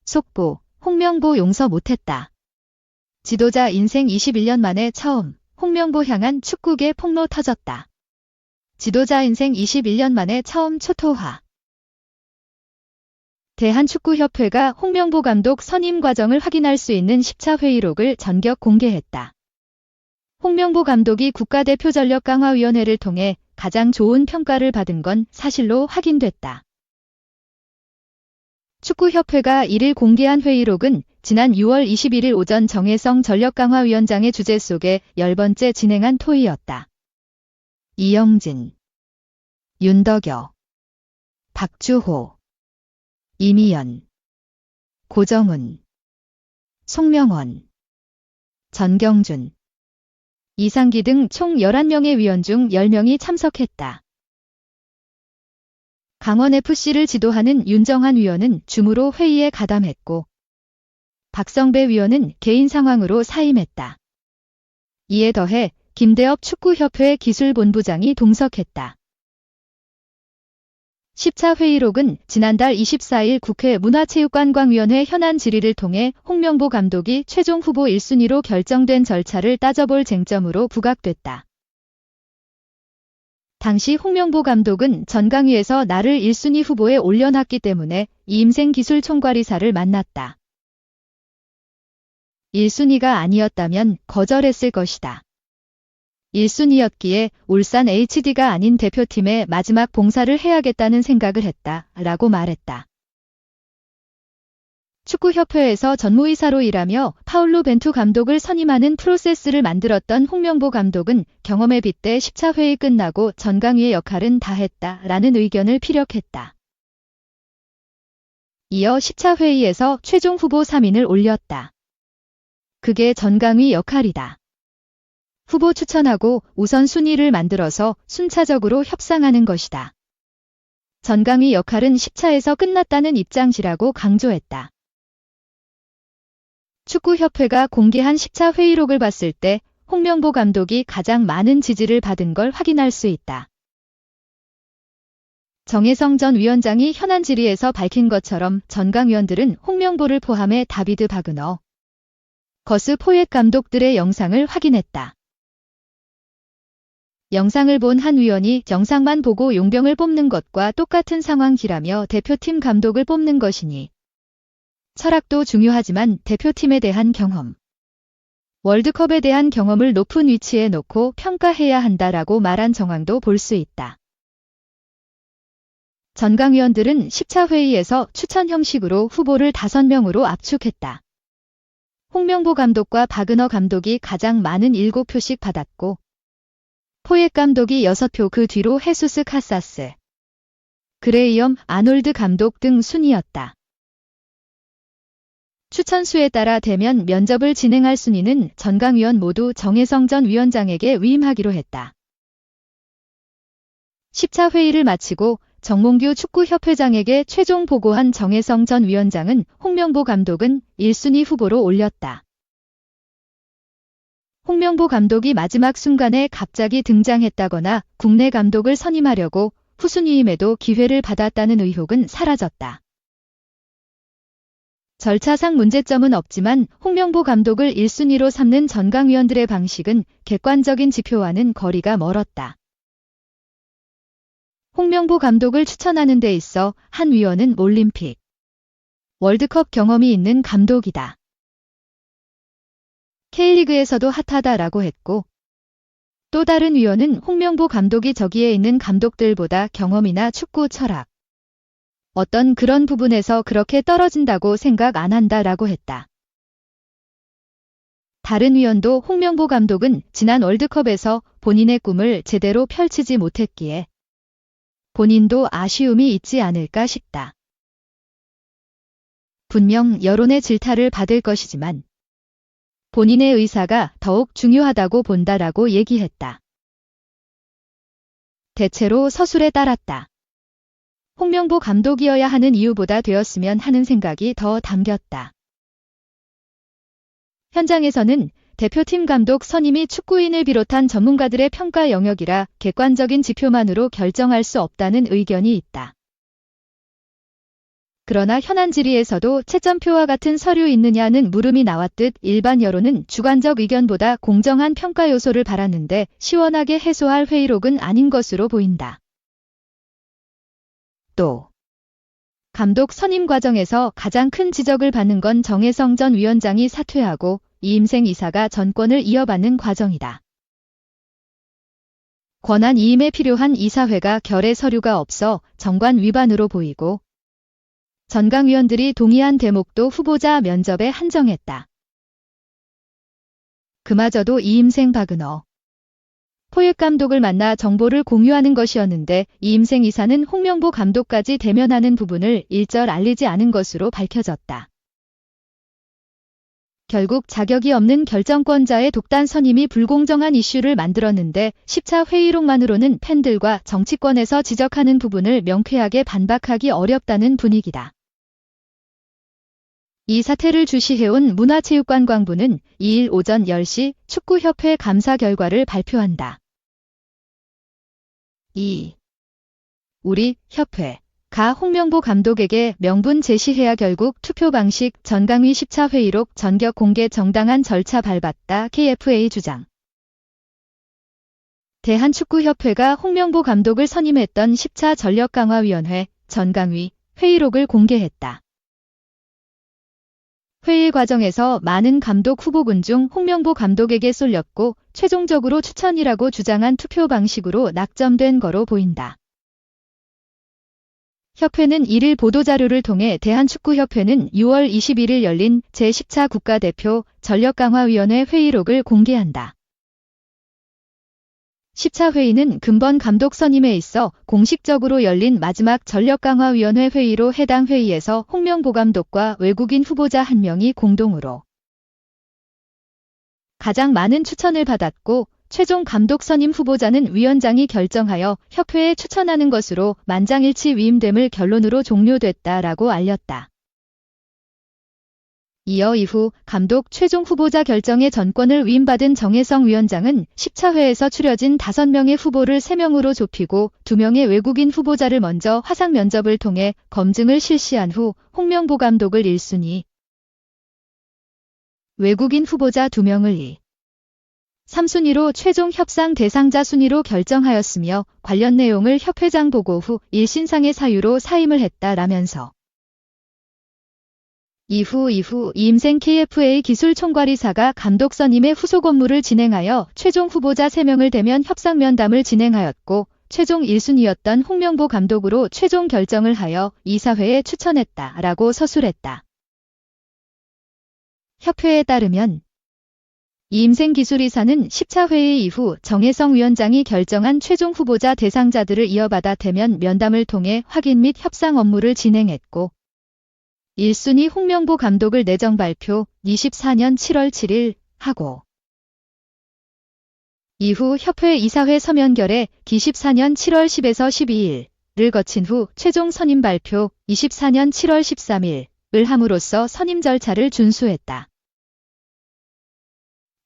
속보, 홍명보 용서 못했다. 지도자 인생 21년 만에 처음 홍명보 향한 축구계 폭로 터졌다. 지도자 인생 21년 만에 처음 초토화. 대한축구협회가 홍명보 감독 선임 과정을 확인할 수 있는 10차 회의록을 전격 공개했다. 홍명보 감독이 국가대표 전력 강화위원회를 통해 가장 좋은 평가를 받은 건 사실로 확인됐다. 축구협회가 1일 공개한 회의록은 지난 6월 21일 오전 정혜성 전력강화위원장의 주재 속에 10번째 진행한 토의였다. 이영진, 윤덕여, 박주호, 이미연, 고정훈, 송명원, 전경준, 이상기 등 총 11명의 위원 중 10명이 참석했다. 강원FC를 지도하는 윤정한 위원은 줌으로 회의에 가담했고 박성배 위원은 개인 상황으로 사임했다. 이에 더해 김대엽 축구협회 기술본부장이 동석했다. 10차 회의록은 지난달 24일 국회 문화체육관광위원회 현안 질의를 통해 홍명보 감독이 최종 후보 1순위로 결정된 절차를 따져볼 쟁점으로 부각됐다. 당시 홍명보 감독은 전강위에서 나를 1순위 후보에 올려놨기 때문에 이임생 기술총괄이사를 만났다. 1순위가 아니었다면 거절했을 것이다. 1순위였기에 울산 HD가 아닌 대표팀에 마지막 봉사를 해야겠다는 생각을 했다. 라고 말했다. 축구협회에서 전무이사로 일하며 파울로 벤투 감독을 선임하는 프로세스를 만들었던 홍명보 감독은 경험에 빗대 10차 회의 끝나고 전강위의 역할은 다 했다라는 의견을 피력했다. 이어 10차 회의에서 최종 후보 3인을 올렸다. 그게 전강위 역할이다. 후보 추천하고 우선순위를 만들어서 순차적으로 협상하는 것이다. 전강위 역할은 10차에서 끝났다는 입장이라고 강조했다. 축구협회가 공개한 10차 회의록을 봤을 때 홍명보 감독이 가장 많은 지지를 받은 걸 확인할 수 있다. 정혜성 전 위원장이 현안 질의에서 밝힌 것처럼 전강위원들은 홍명보를 포함해 다비드 바그너, 거스 포옒 감독들의 영상을 확인했다. 영상을 본 한 위원이 영상만 보고 용병을 뽑는 것과 똑같은 상황이라며 대표팀 감독을 뽑는 것이니 철학도 중요하지만 대표팀에 대한 경험, 월드컵에 대한 경험을 높은 위치에 놓고 평가해야 한다라고 말한 정황도 볼 수 있다. 전강위원들은 10차 회의에서 추천 형식으로 후보를 5명으로 압축했다. 홍명보 감독과 바그너 감독이 가장 많은 7표씩 받았고 포옒 감독이 6표, 그 뒤로 헤수스 카사스, 그레이엄 아놀드 감독 등 순이었다. 추천수에 따라 대면 면접을 진행할 순위는 전강위원 모두 정혜성 전 위원장에게 위임하기로 했다. 10차 회의를 마치고 정몽규 축구협회장에게 최종 보고한 정혜성 전 위원장은 홍명보 감독은 1순위 후보로 올렸다. 홍명보 감독이 마지막 순간에 갑자기 등장했다거나 국내 감독을 선임하려고 후순위임에도 기회를 받았다는 의혹은 사라졌다. 절차상 문제점은 없지만 홍명보 감독을 1순위로 삼는 전강위원들의 방식은 객관적인 지표와는 거리가 멀었다. 홍명보 감독을 추천하는 데 있어 한 위원은 올림픽, 월드컵 경험이 있는 감독이다. K리그에서도 핫하다라고 했고, 또 다른 위원은 홍명보 감독이 저기에 있는 감독들보다 경험이나 축구 철학, 어떤 그런 부분에서 그렇게 떨어진다고 생각 안 한다라고 했다. 다른 위원도 홍명보 감독은 지난 월드컵에서 본인의 꿈을 제대로 펼치지 못했기에 본인도 아쉬움이 있지 않을까 싶다. 분명 여론의 질타를 받을 것이지만 본인의 의사가 더욱 중요하다고 본다라고 얘기했다. 대체로 서술에 따랐다. 홍명보 감독이어야 하는 이유보다 되었으면 하는 생각이 더 담겼다. 현장에서는 대표팀 감독 선임이 축구인을 비롯한 전문가들의 평가 영역이라 객관적인 지표만으로 결정할 수 없다는 의견이 있다. 그러나 현안 질의에서도 채점표와 같은 서류 있느냐는 물음이 나왔듯 일반 여론은 주관적 의견보다 공정한 평가 요소를 바랐는데 시원하게 해소할 회의록은 아닌 것으로 보인다. 또 감독 선임 과정에서 가장 큰 지적을 받는 건 정혜성 전 위원장이 사퇴하고 이임생 이사가 전권을 이어받는 과정이다. 권한 이임에 필요한 이사회가 결의 서류가 없어 정관 위반으로 보이고 전강위원들이 동의한 대목도 후보자 면접에 한정했다. 그마저도 이임생 박은호 포획감독을 만나 정보를 공유하는 것이었는데 이임생 이사는 홍명보 감독까지 대면하는 부분을 일절 알리지 않은 것으로 밝혀졌다. 결국 자격이 없는 결정권자의 독단 선임이 불공정한 이슈를 만들었는데 10차 회의록만으로는 팬들과 정치권에서 지적하는 부분을 명쾌하게 반박하기 어렵다는 분위기다. 이 사태를 주시해온 문화체육관광부는 2일 오전 10시 축구협회 감사 결과를 발표한다. 우리 협회가 홍명보 감독에게 명분 제시해야 결국 투표 방식 전강위 10차 회의록 전격 공개 정당한 절차 밟았다. KFA 주장. 대한축구협회가 홍명보 감독을 선임했던 10차 전력강화위원회 전강위 회의록을 공개했다. 회의 과정에서 많은 감독 후보군 중 홍명보 감독에게 쏠렸고 최종적으로 추천이라고 주장한 투표 방식으로 낙점된 거로 보인다. 협회는 1일 보도자료를 통해 대한축구협회는 6월 21일 열린 제10차 국가대표 전력강화위원회 회의록을 공개한다. 10차 회의는 근본 감독 선임에 있어 공식적으로 열린 마지막 전력강화위원회 회의로 해당 회의에서 홍명보 감독과 외국인 후보자 1명이 공동으로 가장 많은 추천을 받았고 최종 감독 선임 후보자는 위원장이 결정하여 협회에 추천하는 것으로 만장일치 위임됨을 결론으로 종료됐다라고 알렸다. 이어 이후 감독 최종 후보자 결정의 전권을 위임받은 정혜성 위원장은 10차 회에서 추려진 5명의 후보를 3명으로 좁히고 2명의 외국인 후보자를 먼저 화상 면접을 통해 검증을 실시한 후 홍명보 감독을 1순위, 외국인 후보자 2명을 3순위로 최종 협상 대상자 순위로 결정하였으며 관련 내용을 협회장 보고 후 일신상의 사유로 사임을 했다라면서 이후 이임생 KFA 기술총괄이사가 감독 선임의 후속 업무를 진행하여 최종 후보자 3명을 대면 협상 면담을 진행하였고 최종 1순위였던 홍명보 감독으로 최종 결정을 하여 이사회에 추천했다라고 서술했다. 협회에 따르면 이임생 기술이사는 10차 회의 이후 정혜성 위원장이 결정한 최종 후보자 대상자들을 이어받아 대면 면담을 통해 확인 및 협상 업무를 진행했고 1순위 홍명보 감독을 내정 발표 24년 7월 7일 하고 이후 협회 이사회 서면결에 기 14년 7월 10에서 12일을 거친 후 최종 선임 발표 24년 7월 13일을 함으로써 선임 절차를 준수했다.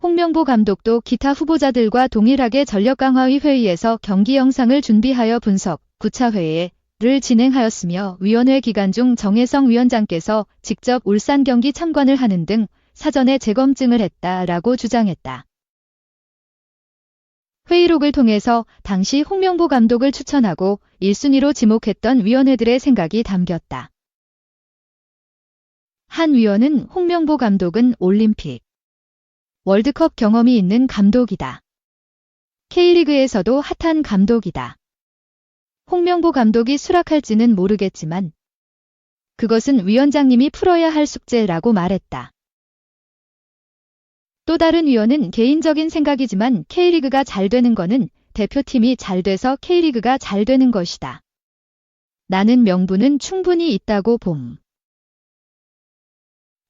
홍명보 감독도 기타 후보자들과 동일하게 전력강화위 회의에서 경기 영상을 준비하여 분석, 9차 회의를 진행하였으며 위원회 기간 중 정혜성 위원장께서 직접 울산 경기 참관을 하는 등 사전에 재검증을 했다라고 주장했다. 회의록을 통해서 당시 홍명보 감독을 추천하고 1순위로 지목했던 위원회들의 생각이 담겼다. 한 위원은 홍명보 감독은 올림픽, 월드컵 경험이 있는 감독이다. K리그에서도 핫한 감독이다. 홍명보 감독이 수락할지는 모르겠지만 그것은 위원장님이 풀어야 할 숙제라고 말했다. 또 다른 위원은 개인적인 생각이지만 K리그가 잘 되는 거는 대표팀이 잘 돼서 K리그가 잘 되는 것이다. 나는 명분은 충분히 있다고 봄.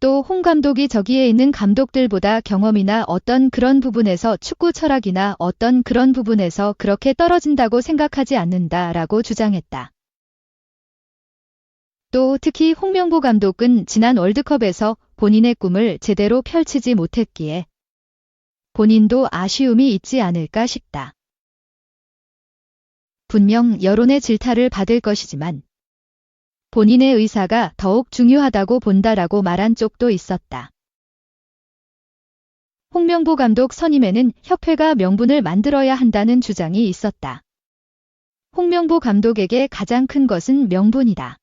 또 홍 감독이 저기에 있는 감독들보다 경험이나 어떤 그런 부분에서 축구 철학이나 어떤 그런 부분에서 그렇게 떨어진다고 생각하지 않는다라고 주장했다. 또 특히 홍명보 감독은 지난 월드컵에서 본인의 꿈을 제대로 펼치지 못했기에 본인도 아쉬움이 있지 않을까 싶다. 분명 여론의 질타를 받을 것이지만 본인의 의사가 더욱 중요하다고 본다라고 말한 쪽도 있었다. 홍명보 감독 선임에는 협회가 명분을 만들어야 한다는 주장이 있었다. 홍명보 감독에게 가장 큰 것은 명분이다.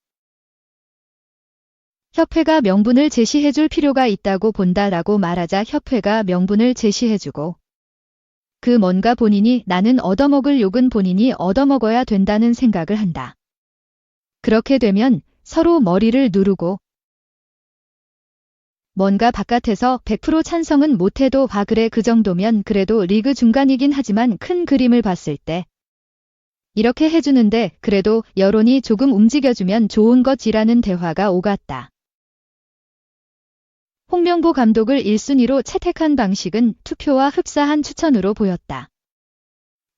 협회가 명분을 제시해줄 필요가 있다고 본다라고 말하자 협회가 명분을 제시해주고 그 뭔가 본인이 나는 얻어먹을 욕은 본인이 얻어먹어야 된다는 생각을 한다. 그렇게 되면 서로 머리를 누르고 뭔가 바깥에서 100% 찬성은 못해도 그래 그 정도면 그래도 리그 중간이긴 하지만 큰 그림을 봤을 때 이렇게 해주는데 그래도 여론이 조금 움직여주면 좋은 것이라는 대화가 오갔다. 홍명보 감독을 1순위로 채택한 방식은 투표와 흡사한 추천으로 보였다.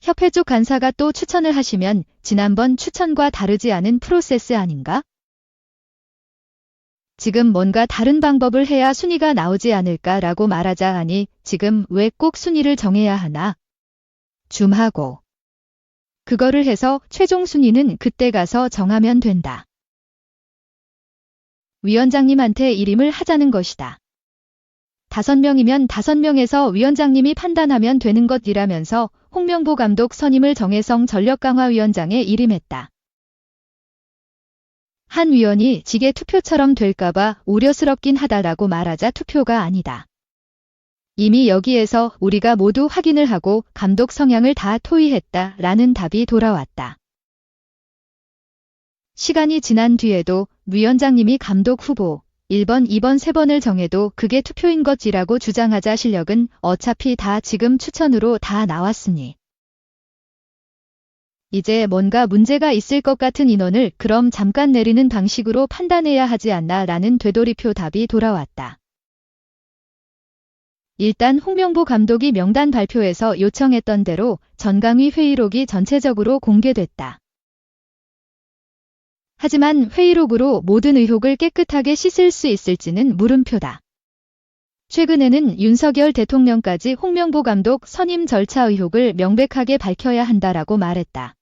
협회 쪽 간사가 또 추천을 하시면 지난번 추천과 다르지 않은 프로세스 아닌가? 지금 뭔가 다른 방법을 해야 순위가 나오지 않을까라고 말하자 하니 지금 왜 꼭 순위를 정해야 하나? 좀 하고. 그거를 해서 최종 순위는 그때 가서 정하면 된다. 위원장님한테 일임을 하자는 것이다. 5명이면 5명에서 위원장님이 판단하면 되는 것이라면서 홍명보 감독 선임을 정혜성 전력강화위원장에 일임했다. 한 위원이 지게 투표처럼 될까봐 우려스럽긴 하다라고 말하자 투표가 아니다. 이미 여기에서 우리가 모두 확인을 하고 감독 성향을 다 토의했다라는 답이 돌아왔다. 시간이 지난 뒤에도 위원장님이 감독 후보 1번, 2번, 3번을 정해도 그게 투표인 것이라고 주장하자 실력은 어차피 다 지금 추천으로 다 나왔으니 이제 뭔가 문제가 있을 것 같은 인원을 그럼 잠깐 내리는 방식으로 판단해야 하지 않나 라는 되돌이표 답이 돌아왔다. 일단 홍명보 감독이 명단 발표에서 요청했던 대로 전강위 회의록이 전체적으로 공개됐다. 하지만 회의록으로 모든 의혹을 깨끗하게 씻을 수 있을지는 물음표다. 최근에는 윤석열 대통령까지 홍명보 감독 선임 절차 의혹을 명백하게 밝혀야 한다라고 말했다.